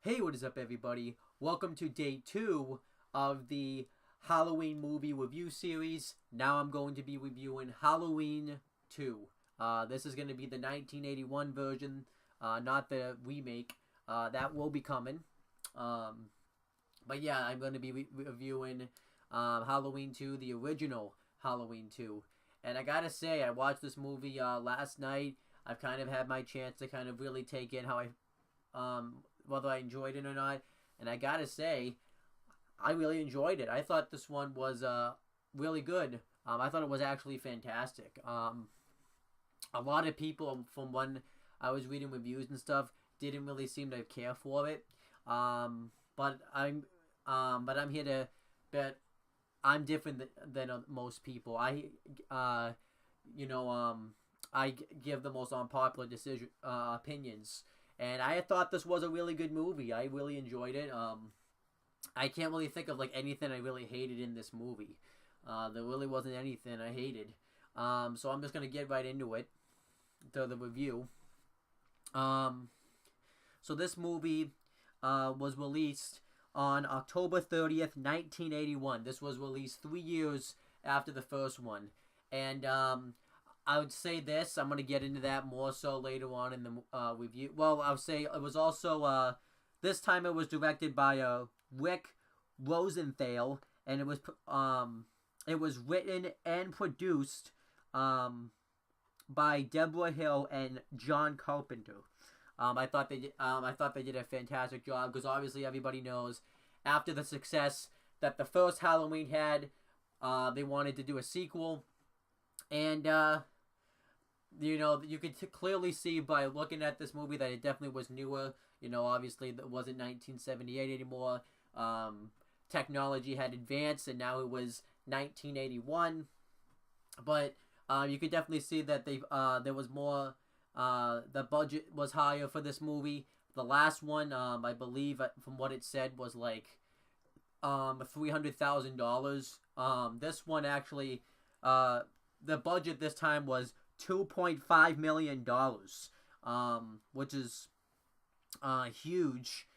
Hey, what is up, everybody? Welcome to day 2 of the Halloween movie review series. Now I'm going to be reviewing Halloween 2. This is going to be the 1981 version, not the remake. That will be coming. But yeah, I'm going to be reviewing Halloween 2, the original Halloween 2. And I gotta say, I watched this movie last night. I've kind of had my chance to kind of really take in how whether I enjoyed it or not. And I gotta say, I really enjoyed it. I thought this one was really good. I thought it was actually fantastic. A lot of people, from when I was reading reviews and stuff, didn't really seem to care for it. But I'm here to bet I'm different than most people. I give the most unpopular opinions. And I thought this was a really good movie. I really enjoyed it. I can't really think of like anything I really hated in this movie. There really wasn't anything I hated. So I'm just gonna get right into it, to the review. So this movie was released on October 30th, 1981. This was released 3 years after the first one. And I would say this. I'm going to get into that more so later on in the review. Well, I would say it was also, this time it was directed by Rick Rosenthal, and it was written and produced by Deborah Hill and John Carpenter. I thought they did a fantastic job, because obviously everybody knows after the success that the first Halloween had, they wanted to do a sequel. And you could clearly see by looking at this movie that it definitely was newer. Obviously it wasn't 1978 anymore. Technology had advanced, and now it was 1981. But you could definitely see that there was more. The budget was higher for this movie. The last one, I believe, from what it said, was like $300,000. This one actually, the budget this time was $2.5 million, which is huge.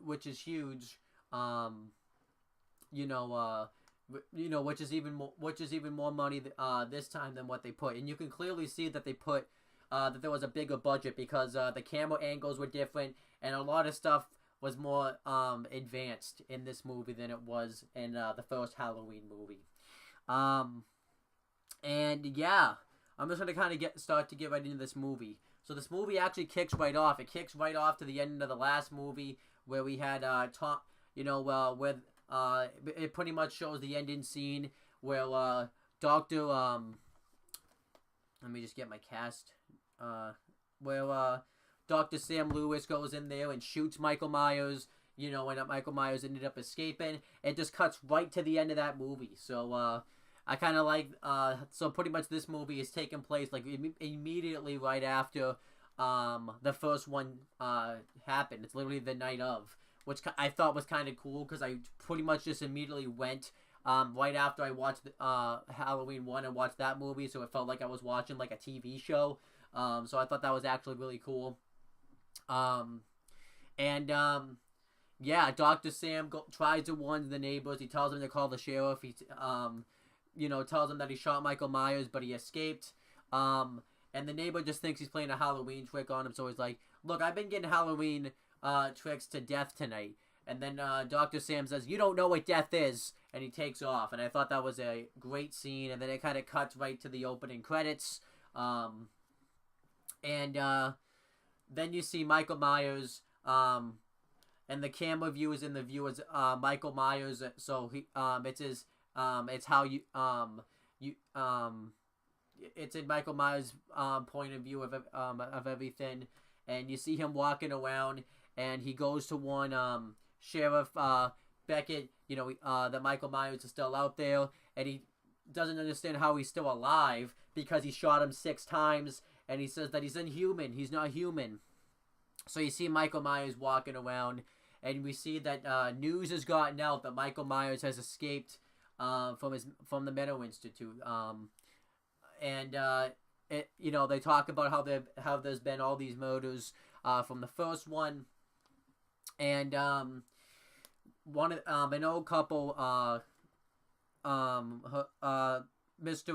Which is huge. Which is even more money this time than what they put. And you can clearly see that they put that there was a bigger budget, because the camera angles were different, and a lot of stuff was more advanced in this movie than it was in the first Halloween movie. And yeah, I'm just gonna kind of start to get right into this movie. So this movie actually kicks right off. It kicks right off to the end of the last movie, where we had Tom. Where it pretty much shows the ending scene where Doctor. Let me just get my cast. Where Dr. Sam Lewis goes in there and shoots Michael Myers. And Michael Myers ended up escaping. It just cuts right to the end of that movie. So I kind of like. So pretty much this movie is taking place like immediately right after the first one happened. It's literally the night of, which I thought was kind of cool, because I pretty much just immediately went right after I watched Halloween 1 and watched that movie, so it felt like I was watching like a TV show. So I thought that was actually really cool. Yeah, Dr. Sam tries to warn the neighbors. He tells them to call the sheriff. He tells them that he shot Michael Myers, but he escaped. And the neighbor just thinks he's playing a Halloween trick on him, so he's like, "Look, I've been getting Halloween tricks to death tonight." And then Dr. Sam says, "You don't know what death is," and he takes off. And I thought that was a great scene. And then it kind of cuts right to the opening credits. Then you see Michael Myers, and the camera view is in the view as Michael Myers. So it's in Michael Myers' point of view of everything. And you see him walking around, and he goes to warn Sheriff Beckett, that Michael Myers is still out there, and he doesn't understand how he's still alive, because he shot him 6 times, and he says that he's inhuman. He's not human. So you see Michael Myers walking around, and we see that news has gotten out that Michael Myers has escaped from the Mental Institute. And they talk about how there's been all these murders from the first one. And an old couple, Mr.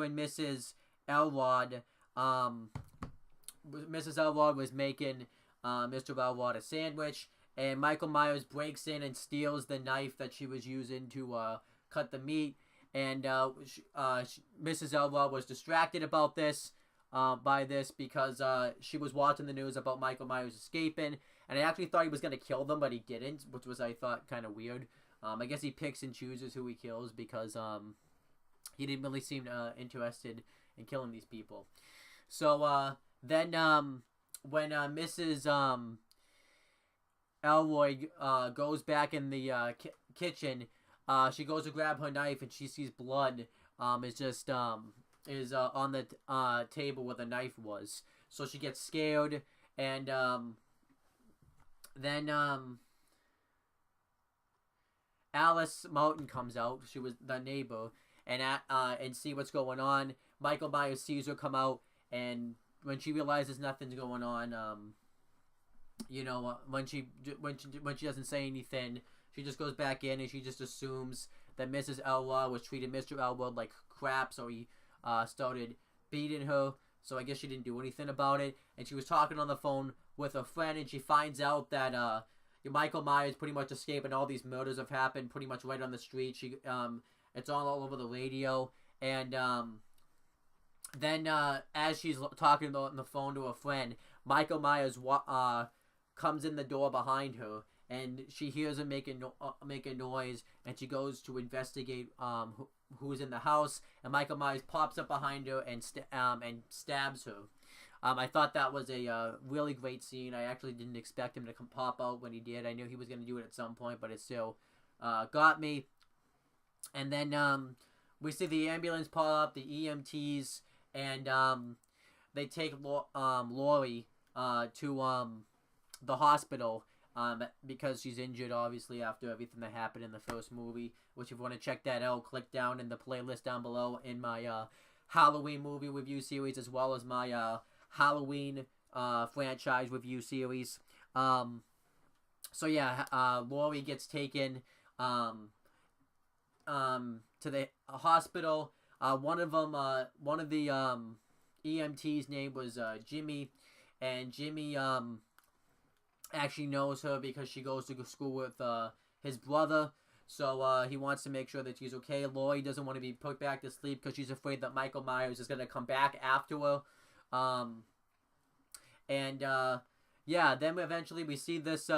and Mrs. Elrod, Mrs. Elrod was making Mr. Elrod a sandwich, and Michael Myers breaks in and steals the knife that she was using to cut the meat. And Mrs. Elrod was distracted about this, by this, because she was watching the news about Michael Myers escaping, and I actually thought he was going to kill them, but he didn't, which was, I thought, kind of weird. I guess he picks and chooses who he kills because he didn't really seem interested in killing these people. So then when Mrs. Elroy goes back in the kitchen, she goes to grab her knife and she sees blood is on the table where the knife was. So she gets scared, and then Alice Martin comes out. She was the neighbor, and see what's going on. Michael Myers sees her come out, and when she realizes nothing's going on, when she doesn't say anything, she just goes back in and she just assumes that Mrs. Elrod was treating Mr. Elrod like crap, so he started beating her. So I guess she didn't do anything about it. And she was talking on the phone with a friend, and she finds out that Michael Myers pretty much escaped, and all these murders have happened pretty much right on the street. It's all over the radio, and then as she's talking on the phone to a friend, Michael Myers comes in the door behind her, and she hears him make a noise, and she goes to investigate who's in the house, and Michael Myers pops up behind her and stabs her. I thought that was a really great scene. I actually didn't expect him to pop out when he did. I knew he was going to do it at some point, but it still got me. And then we see the ambulance pull up, the EMTs, and they take Laurie to the hospital because she's injured, obviously, after everything that happened in the first movie. Which, if you want to check that out, click down in the playlist down below in my Halloween movie review series, as well as my Halloween franchise review series. So yeah, Laurie gets taken to the hospital. One of the EMT's name was Jimmy, and Jimmy actually knows her because she goes to school with his brother. So he wants to make sure that she's okay. Laurie doesn't want to be put back to sleep because she's afraid that Michael Myers is going to come back after her. Yeah, then eventually we see this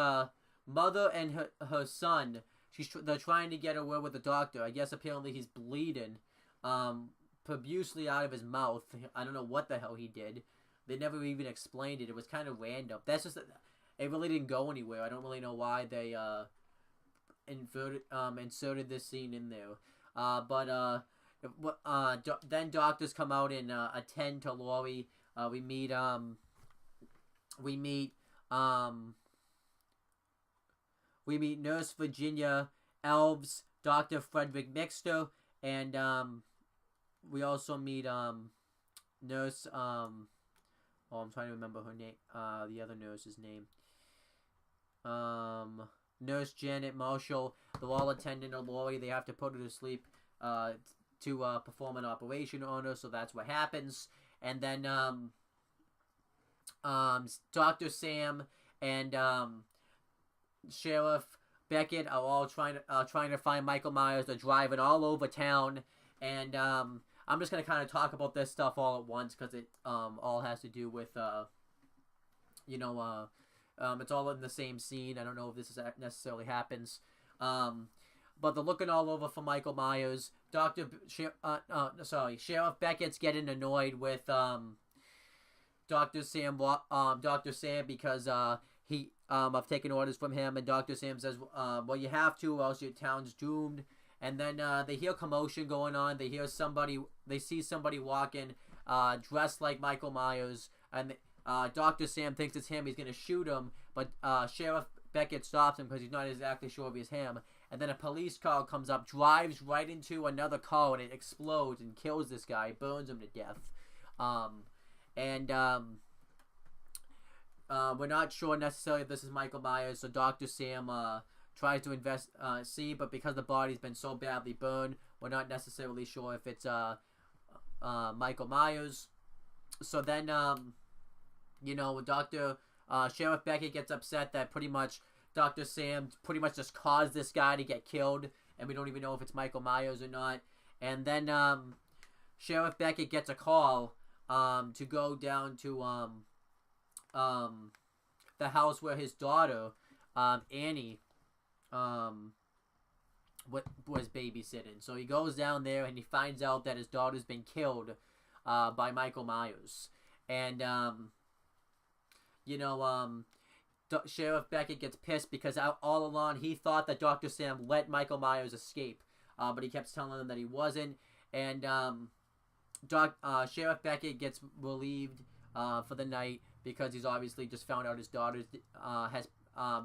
mother and her son. They're trying to get a word with the doctor. I guess apparently he's bleeding profusely out of his mouth. I don't know what the hell he did. They never even explained it. It was kind of random. That's just... It really didn't go anywhere. I don't really know why they inserted this scene in there. Then doctors come out and attend to Laurie. We meet Nurse Virginia Elves, Dr. Frederick Mixter, and we also meet Nurse I'm trying to remember her name, the other nurse's name. Nurse Janet Marshall. They're all attending to Laurie. They have to put her to sleep to perform an operation on her, so that's what happens. And then Dr. Sam and Sheriff Beckett are all trying to find Michael Myers. They're driving all over town, and I'm just gonna kind of talk about this stuff all at once because it all has to do with it's all in the same scene. I don't know if this necessarily happens, but they're looking all over for Michael Myers. Sheriff Beckett's getting annoyed with Dr. Sam because he I've taken orders from him, and Dr. Sam says, well, you have to, or else your town's doomed. And then they hear commotion going on. They see somebody walking dressed like Michael Myers, and Dr. Sam thinks it's him. He's going to shoot him, but Sheriff Beckett stops him because he's not exactly sure if it's him. And then a police car comes up, drives right into another car, and it explodes and kills this guy, burns him to death. We're not sure necessarily if this is Michael Myers, so Dr. Sam tries to see, but because the body's been so badly burned, we're not necessarily sure if it's Michael Myers. So then, Sheriff Beckett gets upset that pretty much Dr. Sam pretty much just caused this guy to get killed, and we don't even know if it's Michael Myers or not. And then Sheriff Beckett gets a call to go down to the house where his daughter, Annie, was babysitting. So he goes down there and he finds out that his daughter's been killed by Michael Myers. And, Sheriff Beckett gets pissed because all along he thought that Dr. Sam let Michael Myers escape. But he kept telling him that he wasn't. And Sheriff Beckett gets relieved for the night because he's obviously just found out his daughter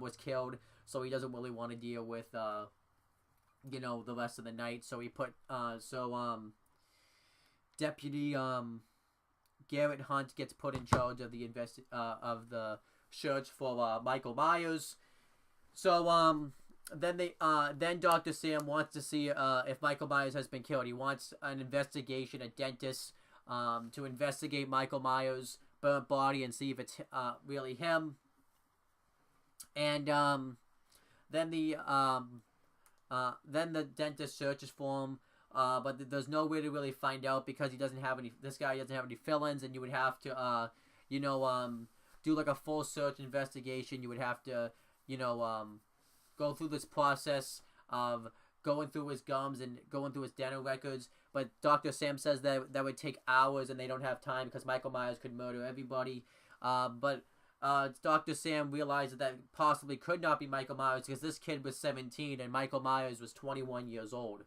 was killed. So he doesn't really want to deal with, the rest of the night. So he Deputy Garrett Hunt gets put in charge of the search for Michael Myers. So then Dr. Sam wants to see if Michael Myers has been killed. He wants an investigation, a dentist, to investigate Michael Myers' burnt body and see if it's really him. And then the dentist searches for him, but there's no way to really find out because this guy doesn't have any fill-ins, and you would have to do like a full search investigation. You would have to go through this process of going through his gums and going through his dental records. But Dr. Sam says that would take hours and they don't have time because Michael Myers could murder everybody. But Dr. Sam realized that possibly could not be Michael Myers because this kid was 17 and Michael Myers was 21 years old.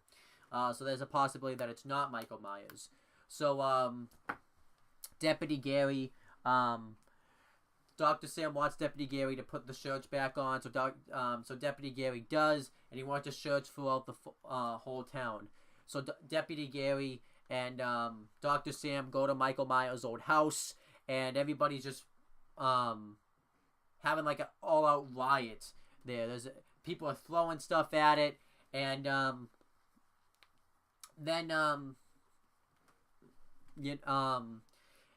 So there's a possibility that it's not Michael Myers. So Deputy Gary... Dr. Sam wants Deputy Gary to put the search back on, so Deputy Gary does, and he wants to search throughout the whole town. So Deputy Gary and Dr. Sam go to Michael Myers' old house, and everybody's just having like an all-out riot there. People are throwing stuff at it, and then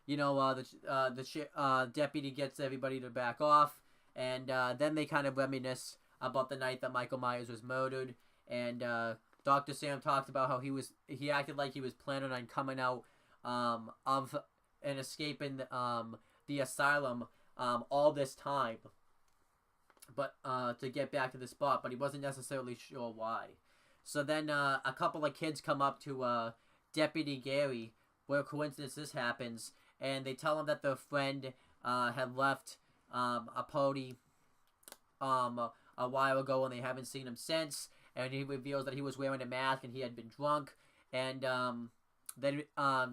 the deputy gets everybody to back off, and then they kind of reminisce about the night that Michael Myers was murdered, and Dr. Sam talks about how he acted like he was planning on coming out of and escaping the asylum all this time, but to get back to the spot, but he wasn't necessarily sure why. So then a couple of kids come up to Deputy Gary, where coincidence this happens, and they tell him that their friend had left a party a while ago and they haven't seen him since, and he reveals that he was wearing a mask and he had been drunk, and then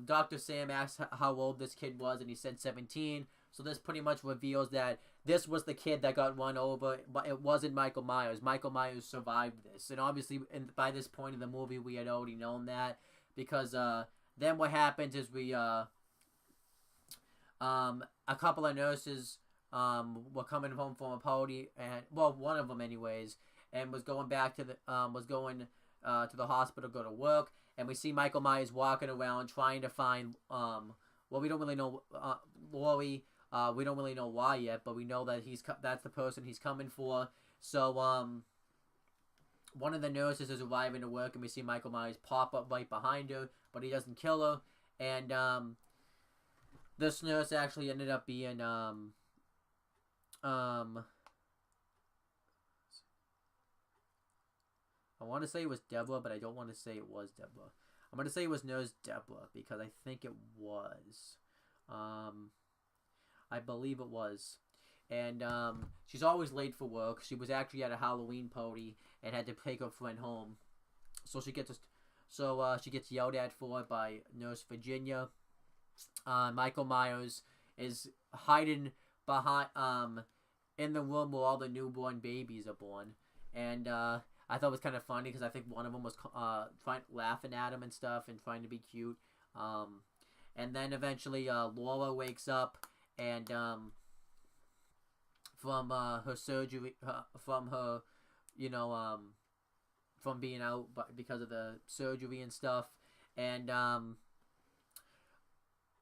Dr. Sam asks how old this kid was, and he said 17, so this pretty much reveals that this was the kid that got run over, but it wasn't Michael Myers. Michael Myers survived this, and obviously by this point in the movie we had already known that, because then what happens is a couple of nurses were coming home from a party, and one of them anyways, and was going back to the the hospital to go to work, and we see Michael Myers walking around trying to find we don't really know Laurie. We don't really know why yet, but we know that that's the person he's coming for. So one of the nurses is arriving to work, and we see Michael Myers pop up right behind her, but he doesn't kill her, and this nurse actually ended up being I want to say it was Deborah, but I don't want to say it was Deborah. I'm going to say it was Nurse Deborah because I think it was. I believe it was. And she's always late for work. She was actually at a Halloween party and had to take her friend home. So she gets yelled at for it by Nurse Virginia. Michael Myers is hiding behind in the room where all the newborn babies are born, and I thought it was kind of funny because I think one of them was laughing at him and stuff and trying to be cute. And then eventually Laura wakes up, and from her surgery, from her, you know, from being out, but because of the surgery and stuff. And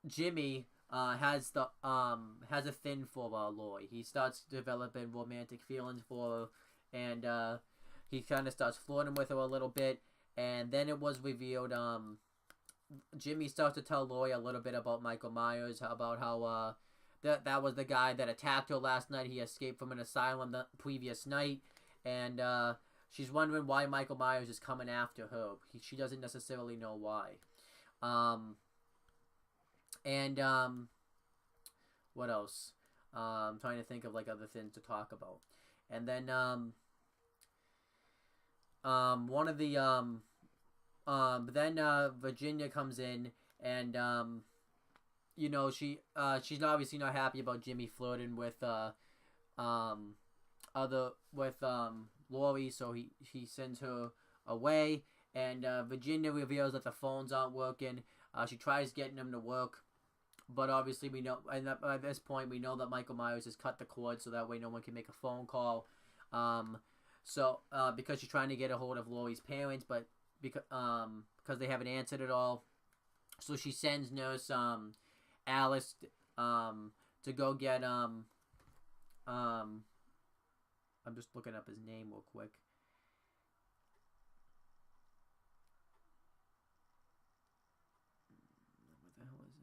Jimmy has a thing for Lori. He starts developing romantic feelings for her, and he kind of starts flirting with her a little bit. And then it was revealed, Jimmy starts to tell Lori a little bit about Michael Myers, about how that was the guy that attacked her last night. He escaped from an asylum the previous night, and she's wondering why Michael Myers is coming after her. She doesn't necessarily know why. And what else? I'm trying to think of like other things to talk about. And then one of the then Virginia comes in, and you know, she's obviously not happy about Jimmy flirting with Lori, so he sends her away. And Virginia reveals that the phones aren't working. She tries getting them to work, but obviously we know, and at this point we know that Michael Myers has cut the cord, so that way no one can make a phone call. So because she's trying to get a hold of Lori's parents, but because they haven't answered at all, so she sends nurse Alice to go get I'm just looking up his name real quick. What the hell is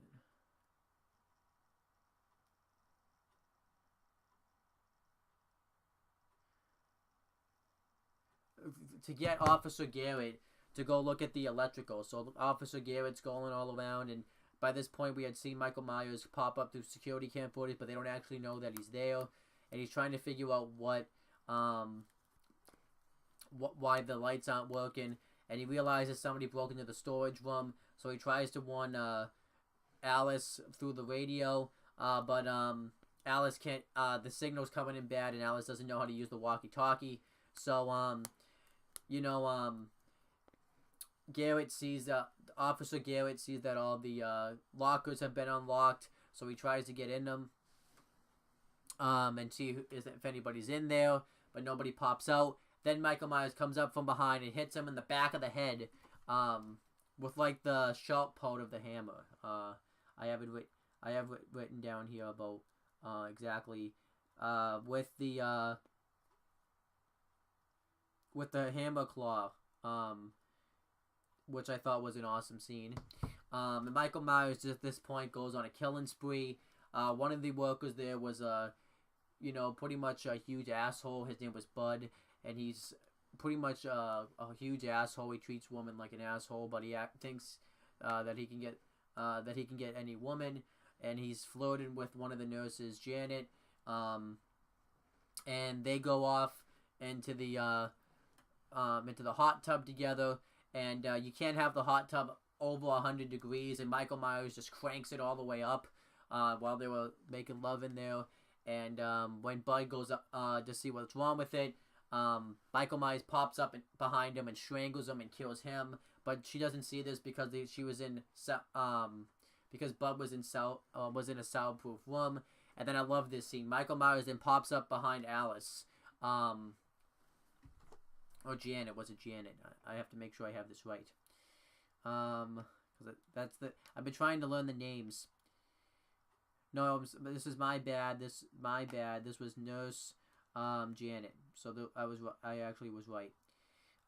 it? To get Officer Garrett to go look at the electrical. So Officer Garrett's going all around, and by this point we had seen Michael Myers pop up through security cam footage, but they don't actually know that he's there, and he's trying to figure out why the lights aren't working, and he realizes somebody broke into the storage room, so he tries to warn Alice through the radio, but Alice can't, the signal's coming in bad, and Alice doesn't know how to use the walkie-talkie, so you know, Officer Garrett sees that all the lockers have been unlocked, so he tries to get in them and see if anybody's in there, but nobody pops out. Then Michael Myers comes up from behind and hits him in the back of the head with like the sharp part of the hammer. I have written down here about exactly with the hammer claw, which I thought was an awesome scene. And Michael Myers at this point goes on a killing spree. One of the workers there was pretty much a huge asshole. His name was Bud, and he's pretty much a huge asshole. He treats women like an asshole, but he thinks that he can get any woman, and he's flirting with one of the nurses, Janet. And they go off into the hot tub together, and you can't have the hot tub over 100 degrees, and Michael Myers just cranks it all the way up while they were making love in there. And when Bud goes up to see what's wrong with it, Michael Myers pops up behind him and strangles him and kills him. But she doesn't see this because because Bud was in a soundproof room. And then I love this scene. Michael Myers then pops up behind Alice. Or Janet. Was it Janet? I have to make sure I have this right. I've been trying to learn the names. No, this is my bad. This was Nurse Janet. So I actually was right.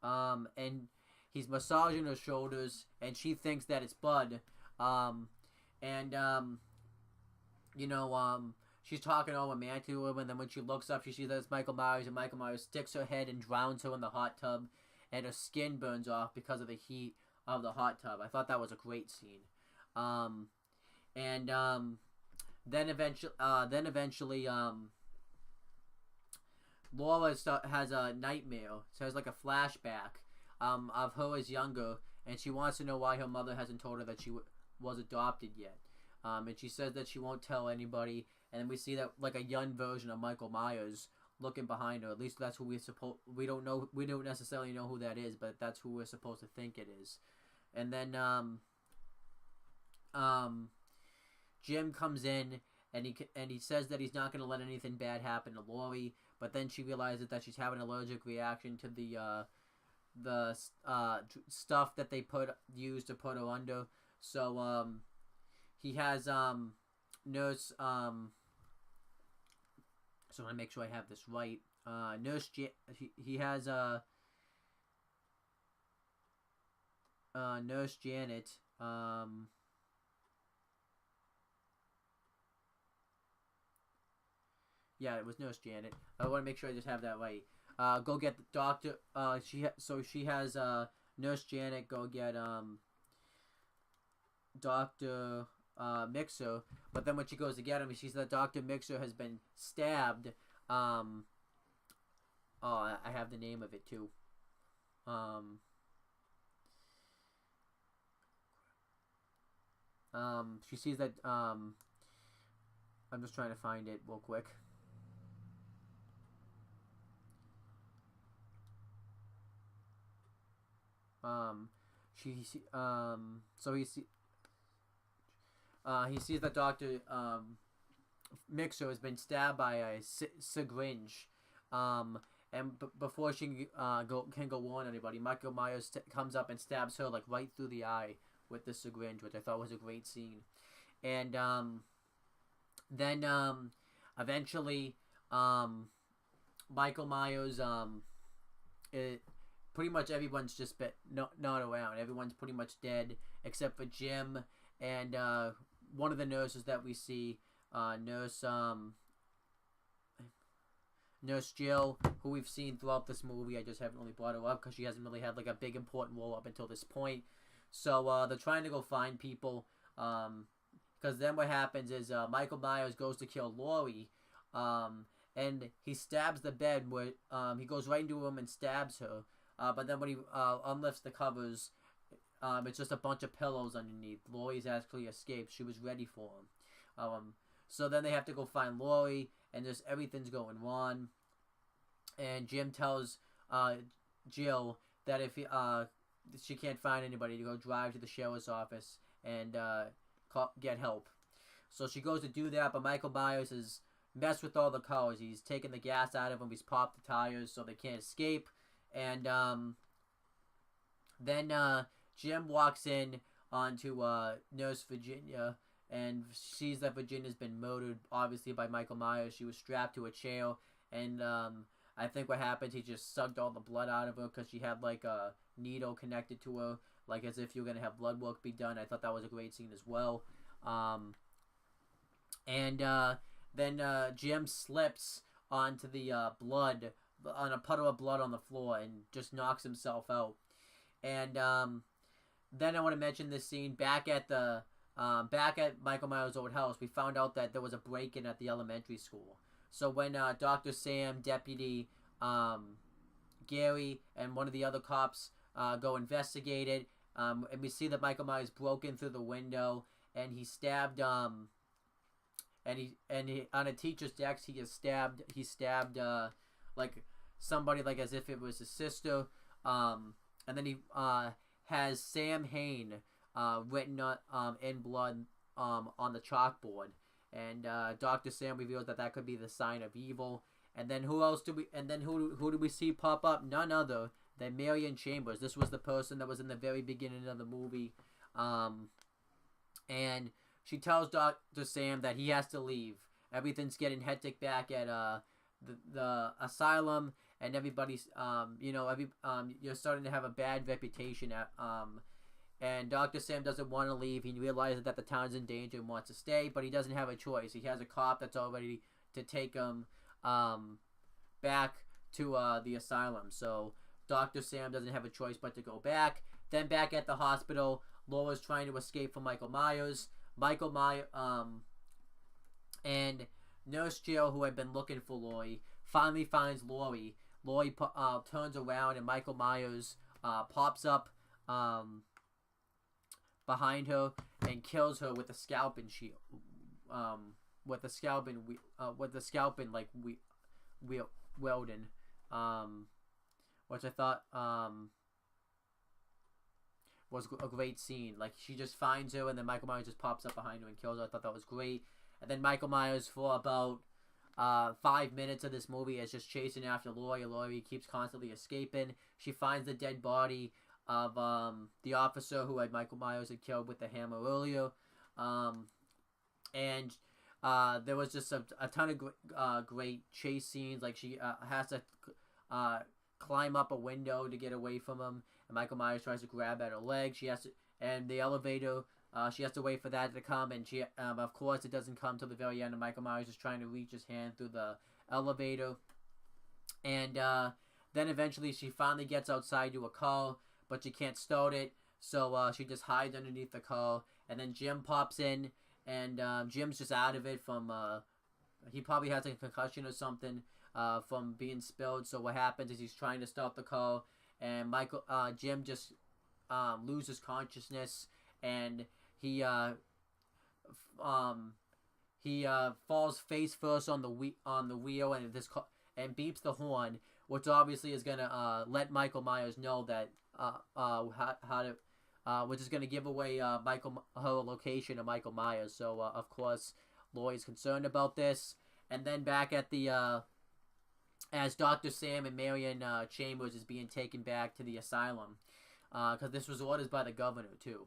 And he's massaging her shoulders, and she thinks that it's Bud. She's talking all romantic to him, and then when she looks up, she sees that it's Michael Myers, and Michael Myers sticks her head and drowns her in the hot tub, and her skin burns off because of the heat of the hot tub. I thought that was a great scene. Then eventually, Laura has a nightmare. So has like a flashback of her as younger, and she wants to know why her mother hasn't told her that she was adopted yet. And she says that she won't tell anybody. And then we see that like a young version of Michael Myers looking behind her. At least that's who we don't know. We don't necessarily know who that is, but that's who we're supposed to think it is. And then Jim comes in, and he says that he's not going to let anything bad happen to Lori. But then she realizes that she's having an allergic reaction to the stuff that they used to put her under. So he has nurse so I want to make sure I have this right. He has Nurse Janet. Yeah, it was Nurse Janet. I want to make sure I just have that right. Go get the doctor. She has Nurse Janet go get Doctor Mixer. But then when she goes to get him, she sees that Doctor Mixer has been stabbed. I have the name of it too. She sees that. I'm just trying to find it real quick. He sees that Doctor Mixer has been stabbed by a syringe. Before she can go on anybody, Michael Myers comes up and stabs her like right through the eye with the syringe, which I thought was a great scene. And then eventually Michael Myers pretty much everyone's just not around. Everyone's pretty much dead except for Jim and one of the nurses that we see, Nurse Jill, who we've seen throughout this movie. I just haven't really brought her up because she hasn't really had like a big important role up until this point. So they're trying to go find people. Because then what happens is Michael Myers goes to kill Lori. And he stabs the bed where he goes right into her room and stabs her. But then when he unlifts the covers, it's just a bunch of pillows underneath. Lori's actually escaped. She was ready for him. So then they have to go find Lori, and just everything's going wrong. And Jim tells Jill that if she can't find anybody, to go drive to the sheriff's office and get help. So she goes to do that, but Michael Myers has messed with all the cars. He's taken the gas out of them. He's popped the tires so they can't escape. And then Jim walks in onto Nurse Virginia and sees that Virginia's been murdered, obviously, by Michael Myers. She was strapped to a chair, and I think what happened, he just sucked all the blood out of her because she had like a needle connected to her, like as if you're going to have blood work be done. I thought that was a great scene as well. Then Jim slips onto the blood, on a puddle of blood on the floor, and just knocks himself out. And then I want to mention this scene back at Michael Myers' old house. We found out that there was a break-in at the elementary school. So when Dr. Sam, Deputy Gary, and one of the other cops go investigate it, and we see that Michael Myers broke in through the window, and he stabbed and he on a teacher's desk he stabbed like somebody, like as if it was his sister, and then he has Sam Hain written in blood on the chalkboard, and Dr. Sam reveals that could be the sign of evil. And then who do we see pop up? None other than Marion Chambers. This was the person that was in the very beginning of the movie, and she tells Dr. Sam that he has to leave. Everything's getting hectic back at the asylum, and everybody's you're starting to have a bad reputation at and Dr. Sam doesn't want to leave. He realizes that the town's in danger and wants to stay, but he doesn't have a choice. He has a cop that's all ready to take him back to the asylum. So Dr. Sam doesn't have a choice but to go back. Then back at the hospital, Laura's trying to escape from Michael Myers. And Nurse Jill, who had been looking for Lori, finally finds Lori. Lori turns around, and Michael Myers pops up behind her and kills her with a scalping shield, with the scalping welding, which I thought was a great scene. Like, she just finds her, and then Michael Myers just pops up behind her and kills her. I thought that was great. And then Michael Myers, for about 5 minutes of this movie, is just chasing after Laurie. Laurie keeps constantly escaping. She finds the dead body of the officer who had Michael Myers had killed with the hammer earlier. And there was just a ton of great chase scenes. Like, she has to climb up a window to get away from him, and Michael Myers tries to grab at her leg. She has to, and the elevator, she has to wait for that to come, and she, of course, it doesn't come till the very end. And Michael Myers is trying to reach his hand through the elevator, and then eventually she finally gets outside to a car, but she can't start it, so she just hides underneath the car. And then Jim pops in, and Jim's just out of it from he probably has a concussion or something from being spilled. So what happens is he's trying to start the car, and Jim just loses consciousness, and he falls face first on the wheel, and beeps the horn, which obviously is gonna let Michael Myers know that which is gonna give away her location to Michael Myers. So of course Laurie's concerned about this, and then back at the as Dr. Sam and Marion Chambers is being taken back to the asylum, because this was orders by the governor too.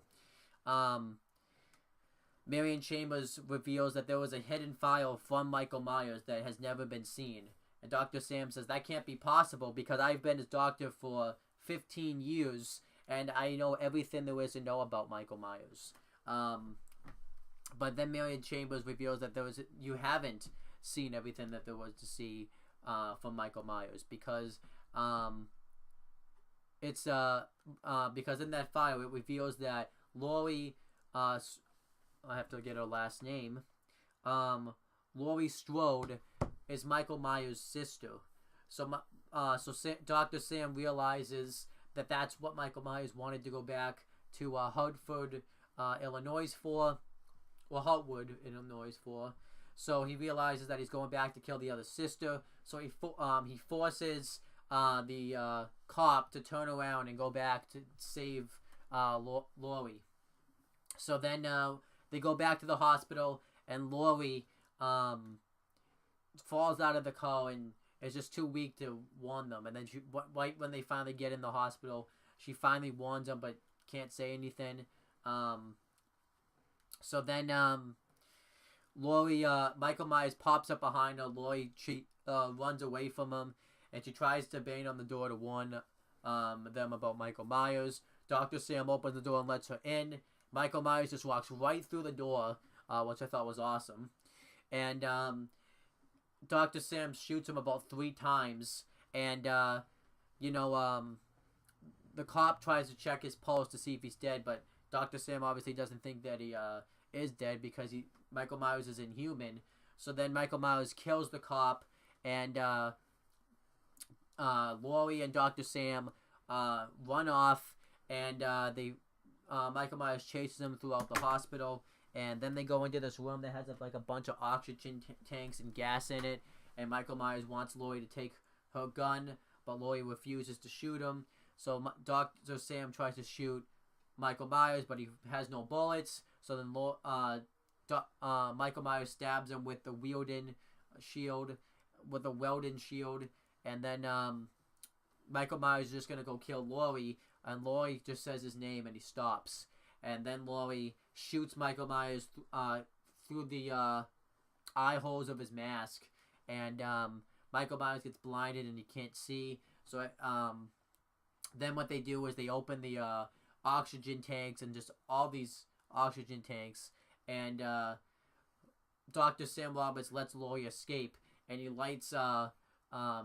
Marion Chambers reveals that there was a hidden file from Michael Myers that has never been seen. And Dr. Sam says, that can't be possible because I've been his doctor for 15 years and I know everything there is to know about Michael Myers. But then Marion Chambers reveals that you haven't seen everything that there was to see from Michael Myers, because because in that file it reveals that Laurie, I have to get her last name, Laurie Strode is Michael Myers' sister. So Dr. Sam realizes that that's what Michael Myers wanted to go back to Hartford, Illinois for, or Hartwood, Illinois for. So he realizes that he's going back to kill the other sister. So he forces the cop to turn around and go back to save Laurie. So then they go back to the hospital, and Laurie falls out of the car and is just too weak to warn them. And then right when they finally get in the hospital, she finally warns them but can't say anything. So then Laurie, Michael Myers pops up behind her. Laurie runs away from him, and she tries to bang on the door to warn them about Michael Myers. Dr. Sam opens the door and lets her in. Michael Myers just walks right through the door, which I thought was awesome. And Dr. Sam shoots him about 3 times. And, the cop tries to check his pulse to see if he's dead, but Dr. Sam obviously doesn't think that he is dead because Michael Myers is inhuman. So then Michael Myers kills the cop, and Laurie and Dr. Sam run off, and Michael Myers chases them throughout the hospital, and then they go into this room that has like a bunch of oxygen tanks and gas in it, and Michael Myers wants Laurie to take her gun, but Laurie refuses to shoot him. So Dr. Sam tries to shoot Michael Myers, but he has no bullets. So then Michael Myers stabs him with the Weldon shield, and then Michael Myers is just gonna go kill Laurie, and Laurie just says his name and he stops, and then Laurie shoots Michael Myers through the eye holes of his mask, and Michael Myers gets blinded and he can't see. So then what they do is they open the oxygen tanks, and just all these oxygen tanks, and Dr. Sam Roberts lets Laurie escape, and he lights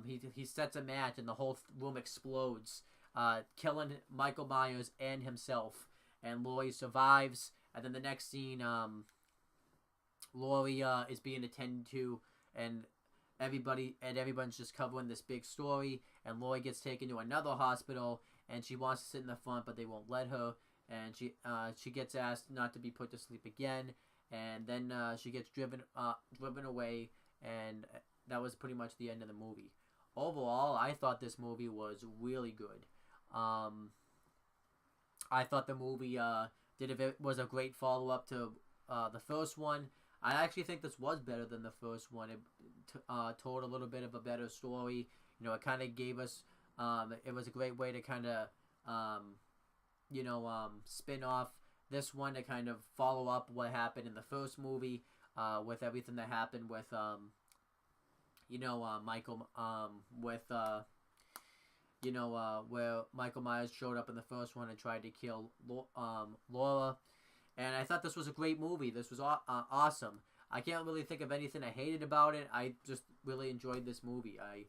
he sets a match, and the whole room explodes, killing Michael Myers and himself, and Laurie survives. And then the next scene, Laurie is being attended to, and everyone's just covering this big story, and Laurie gets taken to another hospital, and she wants to sit in the front, but they won't let her, and she gets asked not to be put to sleep again, and then she gets driven away, and that was pretty much the end of the movie. Overall, I thought this movie was really good. I thought the movie was a great follow-up to the first one. I actually think this was better than the first one. It told a little bit of a better story. You know, it kind of gave us. It was a great way to kind of, spin off this one to kind of follow up what happened in the first movie, with everything that happened with, Michael, where Michael Myers showed up in the first one and tried to kill Laura. And I thought this was a great movie. This was awesome. I can't really think of anything I hated about it. I just really enjoyed this movie. I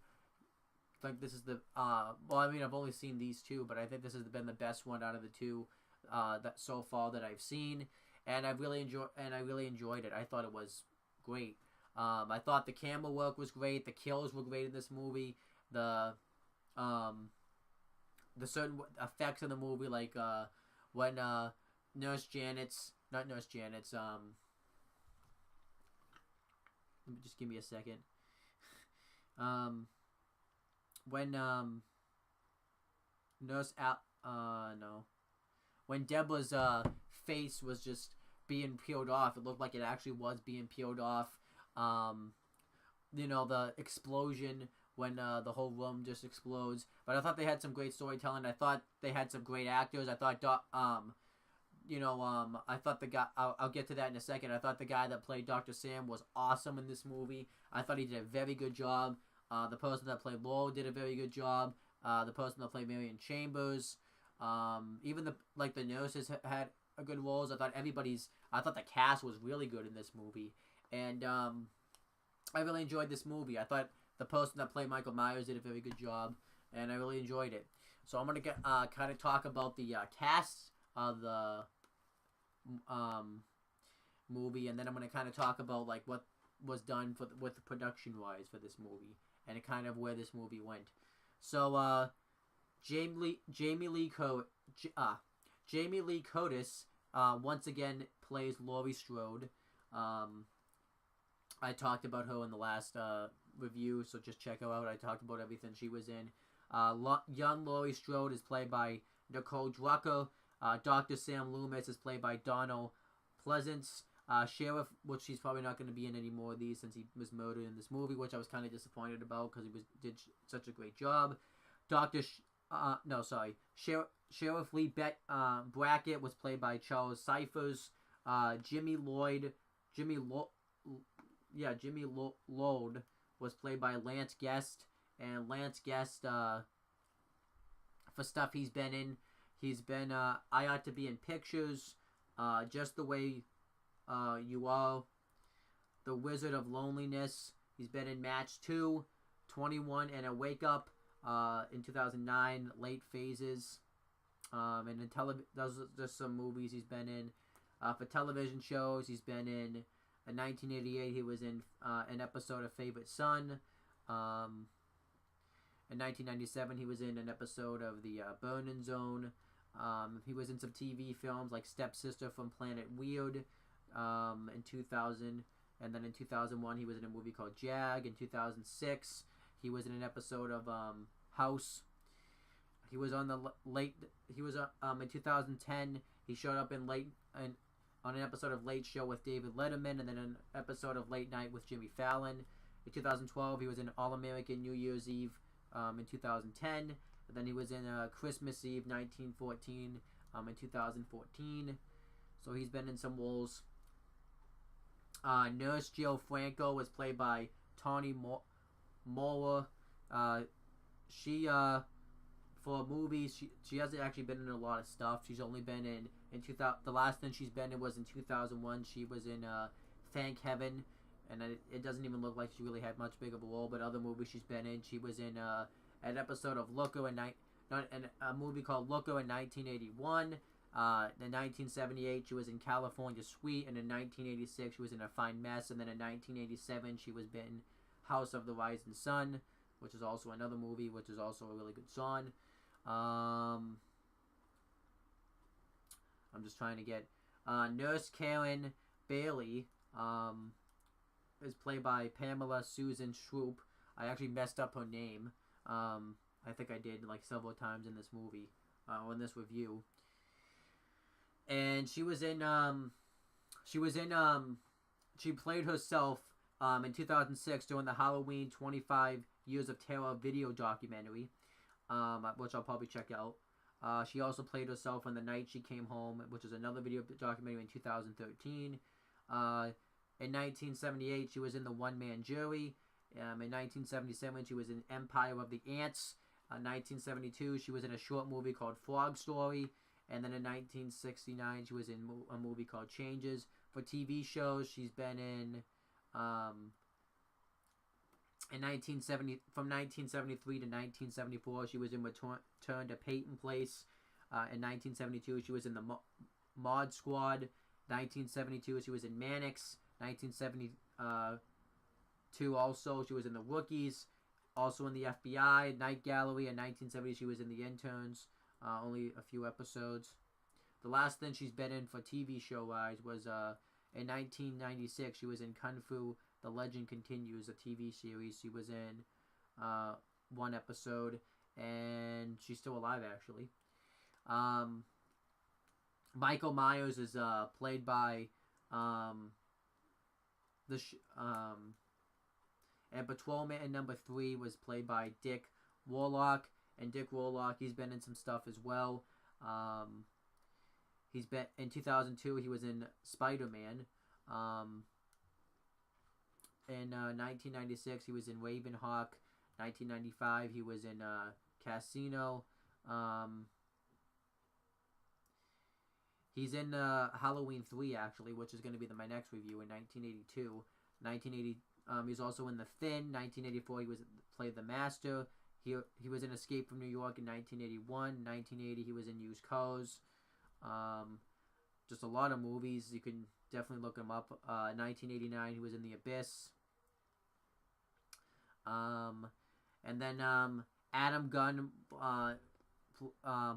think this is the I've only seen these two, but I think this has been the best one out of the two that so far that I've seen, and I really enjoyed it. I thought it was great. I thought the camera work was great. The kills were great in this movie. The certain effects in the movie, like when just give me a second. When Deborah's face was just being peeled off, it looked like it actually was being peeled off. The explosion when the whole room just explodes. But I thought they had some great storytelling. I thought they had some great actors. I thought I thought the guy. I'll get to that in a second. I thought the guy that played Dr. Sam was awesome in this movie. I thought he did a very good job. The person that played Laurel did a very good job. The person that played Marion Chambers, even the nurses had a good roles. I thought the cast was really good in this movie, and I really enjoyed this movie. I thought the person that played Michael Myers did a very good job, and I really enjoyed it. So I'm gonna kind of talk about the cast of the movie, and then I'm gonna kind of talk about like what was done with the production wise for this movie, and kind of where this movie went. So Jamie Lee Curtis once again plays Laurie Strode. I talked about her in the last review, so just check her out. I talked about everything she was in. Young Laurie Strode is played by Nicole Drucker. Dr. Sam Loomis is played by Donald Pleasance. Sheriff, which she's probably not going to be in any more of these since he was murdered in this movie, which I was kind of disappointed about because he did such a great job. Sheriff Lee Brackett was played by Charles Cyphers. Jimmy Lloyd was played by Lance Guest, and Lance Guest, for stuff he's been in, he's been I Ought to Be in Pictures, Just the Way You Are, The Wizard of Loneliness. He's been in Match 2, 21 and a Wake Up in 2009, Late Phases, and in those are just some movies he's been in. For television shows, he's been in 1988, he was in an episode of Favorite Son. In 1997, he was in an episode of the Burning Zone. He was in some TV films like Stepsister from Planet Weird in 2000. And then in 2001, he was in a movie called Jag. In 2006, he was in an episode of House. He was on in 2010, he showed up on an episode of Late Show with David Letterman, and then an episode of Late Night with Jimmy Fallon. In 2012, he was in All American New Year's Eve in 2010. And then he was in Christmas Eve 1914 in 2014. So he's been in some roles. Nurse Jill Franco was played by Tawny Moore. She for movies, she hasn't actually been in a lot of stuff. She's only been in 2000. The last thing she's been in was in 2001. She was in Thank Heaven, and it doesn't even look like she really had much big of a role. But other movies she's been in, she was in an episode of Looker a movie called Looker in 1981. In 1978, she was in California Suite, and in 1986, she was in A Fine Mess, and then in 1987, she was in House of the Rising Sun, which is also another movie, which is also a really good song. I'm just trying to get Nurse Karen Bailey is played by Pamela Susan Shroop. I actually messed up her name. I think I did like several times in this movie or in this review. And she was in she played herself in 2006 during the Halloween 25 Years of Terror video documentary, which I'll probably check out. She also played herself on The Night She Came Home, which is another video documentary in 2013. In 1978, she was in The One Man Jury. In 1977, she was in Empire of the Ants. 1972, she was in a short movie called Frog Story. And then in 1969, she was in a movie called Changes. For TV shows, she's been in 1970, from 1973 to 1974, she was in Return to Peyton Place. In 1972, she was in the Mod Squad. 1972, she was in Mannix. 1972, also, she was in The Rookies. Also in the FBI, Night Gallery. In 1970, she was in The Interns. Only a few episodes. The last thing she's been in for TV show-wise was in 1996, she was in Kung Fu The Legend Continues, a TV series. She was in one episode, and she's still alive, actually. Michael Myers is played by and Patrolman number 3 was played by Dick Warlock. And Dick Warlock, he's been in some stuff as well. He's been in 2002. He was in Spider-Man. In 1996, he was in Ravenhawk. 1995, he was in Casino. He's in Halloween 3, actually, which is going to be my next review, in 1982. 1980, he's also in The Thin. 1984, he played the Master. He was in Escape from New York in 1981. 1980, he was in Used Cars. Just a lot of movies. You can definitely look him up. 1989, he was in The Abyss. And then Adam Gunn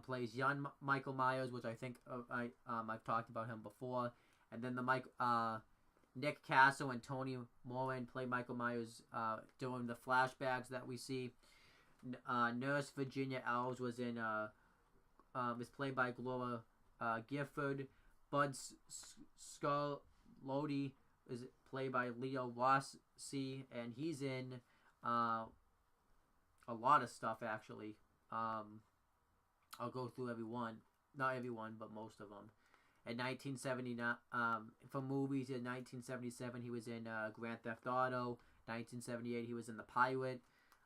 plays young Michael Myers, which I think I've talked about him before. And then Nick Castle and Tony Moran play Michael Myers during the flashbacks that we see. Nurse Virginia Elves was played by Gloria Gifford. Bud Scarlatti is played by Leo Rossi, and he's in a lot of stuff, actually. I'll go through everyone. Not everyone, but most of them. In 1979, for movies, in 1977, he was in Grand Theft Auto. 1978, he was in The Pirate.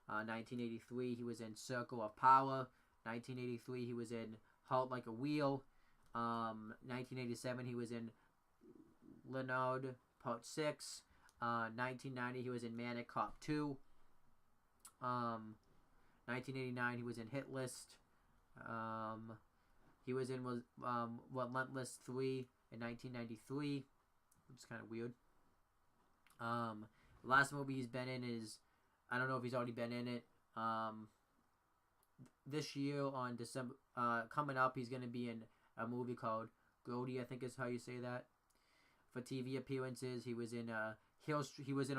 1983, he was in Circle of Power. 1983, he was in Halt Like a Wheel. 1987, he was in Leonard Part 6. 1990, he was in Manic Cop 2. 1989, he was in Hit List. He was in Relentless 3 in 1993, which is kind of weird. The last movie he's been in is, I don't know if he's already been in it. This year on December, coming up, he's going to be in a movie called Grody, I think is how you say that. For TV appearances, he was in he was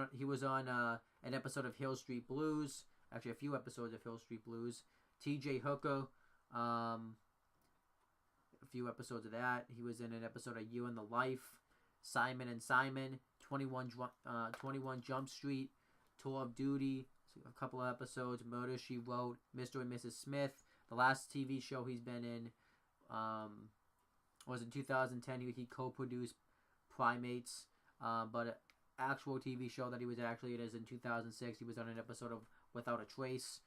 on an episode of Hill Street Blues. Actually, a few episodes of Hill Street Blues. T.J. Hooker, a few episodes of that. He was in an episode of You and the Life. Simon and Simon, 21 Jump Street, Tour of Duty, a couple of episodes. Murder, She Wrote, Mr. and Mrs. Smith. The last TV show he's been in was in 2010. He co-produced Primates, but an actual TV show that he was actually in is in 2006. He was on an episode of Without a Trace,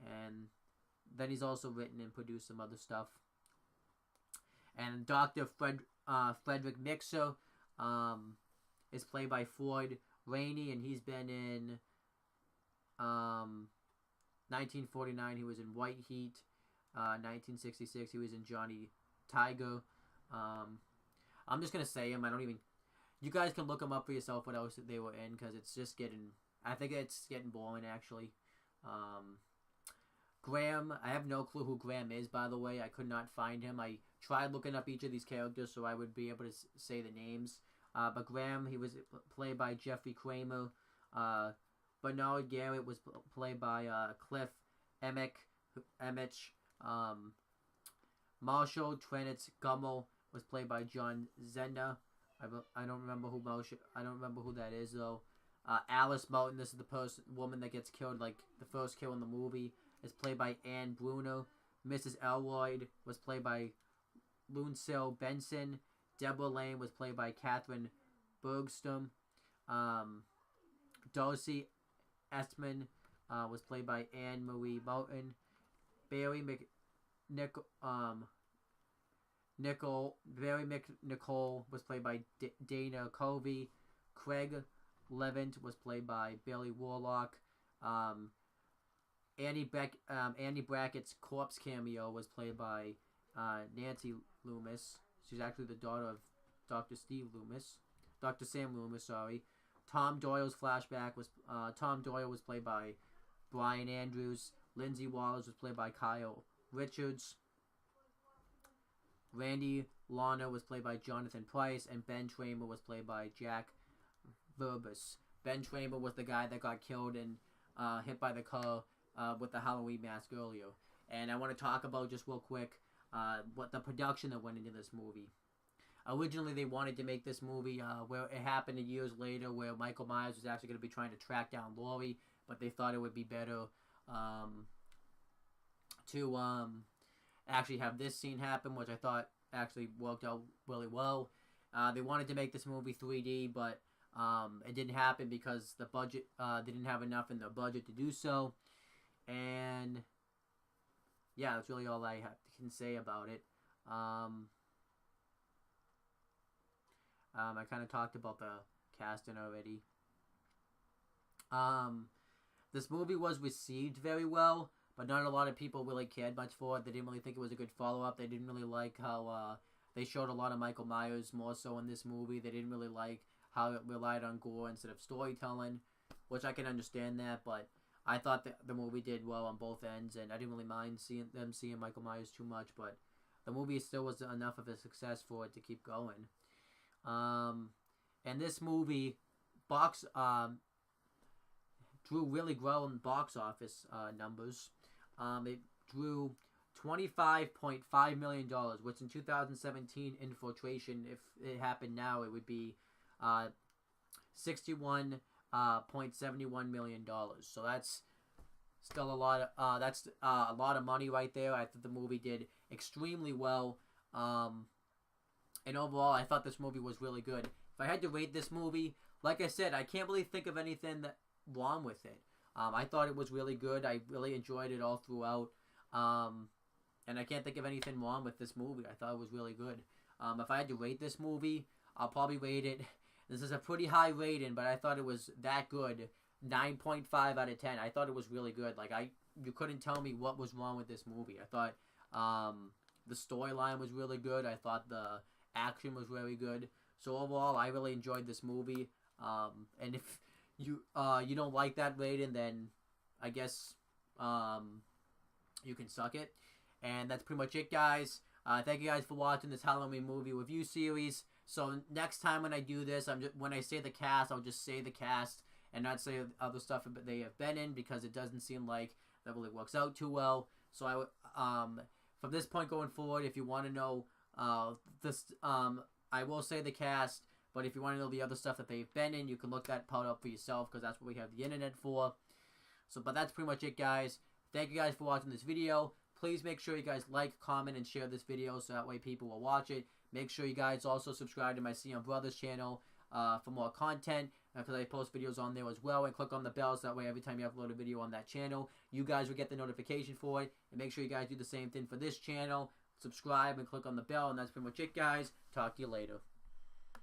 and then he's also written and produced some other stuff. And Dr. Frederick Mixer is played by Floyd Rainey, and he's been in 1949, he was in White Heat. 1966, he was in Johnny Tiger. I'm just going to say him. You guys can look them up for yourself what else they were in, because it's just I think it's getting boring, actually. Graham, I have no clue who Graham is, by the way. I could not find him. I tried looking up each of these characters so I would be able to say the names. But Graham, he was played by Jeffrey Kramer. Bernard Garrett was played by Cliff Emmett. Marshall Trenitz Gummel was played by John Zena. I don't remember who I don't remember who that is though. Alice Moulton. This is the woman that gets killed, like the first kill in the movie. Is played by Anne Bruner. Mrs. Elroyd was played by Lucille Benson. Deborah Lane was played by Catherine Bergstrom. Darcy Estman was played by Anne Marie Moulton. Barry Nicole was played by Dana Covey. Craig Levant was played by Billy Warlock. Annie Brackett's corpse cameo was played by Nancy Loomis. She's actually the daughter of Dr. Sam Loomis. Sorry. Tom Doyle was played by Brian Andrews. Lindsay Wallace was played by Kyle Richards. Randy Lana was played by Jonathan Price, and Ben Tramer was played by Jack Verbus. Ben Tramer was the guy that got killed and hit by the car with the Halloween mask earlier. And I want to talk about just real quick what the production that went into this movie. Originally, they wanted to make this movie where it happened years later, where Michael Myers was actually going to be trying to track down Laurie, but they thought it would be better to actually have this scene happen, which I thought actually worked out really well. They wanted to make this movie 3D, but it didn't happen because the budget they didn't have enough in their budget to do so. And yeah, that's really all I can say about it. I kind of talked about the casting already. This movie was received very well, but not a lot of people really cared much for it. They didn't really think it was a good follow-up. They didn't really like how they showed a lot of Michael Myers more so in this movie. They didn't really like how it relied on gore instead of storytelling, which I can understand that, but I thought that the movie did well on both ends, and I didn't really mind seeing Michael Myers too much, but the movie still was enough of a success for it to keep going. And this movie drew really well in box office numbers. It drew $25.5 million, which in 2017 Infiltration, if it happened now, it would be $61.71 million. So that's still a lot of a lot of money right there. I thought the movie did extremely well. And overall, I thought this movie was really good. If I had to rate this movie, like I said, I can't really think of anything wrong with it. I thought it was really good. I really enjoyed it all throughout. And I can't think of anything wrong with this movie. I thought it was really good. If I had to rate this movie, I'll probably rate it. This is a pretty high rating, but I thought it was that good. 9.5 out of 10. I thought it was really good. You couldn't tell me what was wrong with this movie. I thought the storyline was really good. I thought the action was very good. So overall, I really enjoyed this movie. And if you don't like that rating, then I guess you can suck it. And that's pretty much it, guys. Thank you guys for watching this Halloween movie review series. So next time when I do this, when I say the cast, I'll just say the cast and not say other stuff that they have been in, because it doesn't seem like that really works out too well. So from this point going forward, if you want to know I will say the cast, but if you want to know the other stuff that they've been in, you can look that part up for yourself, because that's what we have the internet for. So, but that's pretty much it, guys. Thank you guys for watching this video. Please make sure you guys like, comment, and share this video so that way people will watch it. Make sure you guys also subscribe to my Sion Brothers channel for more content, because I post videos on there as well, and click on the bell so that way every time you upload a video on that channel, you guys will get the notification for it. And make sure you guys do the same thing for this channel. Subscribe and click on the bell, and that's pretty much it, guys. Talk to you later.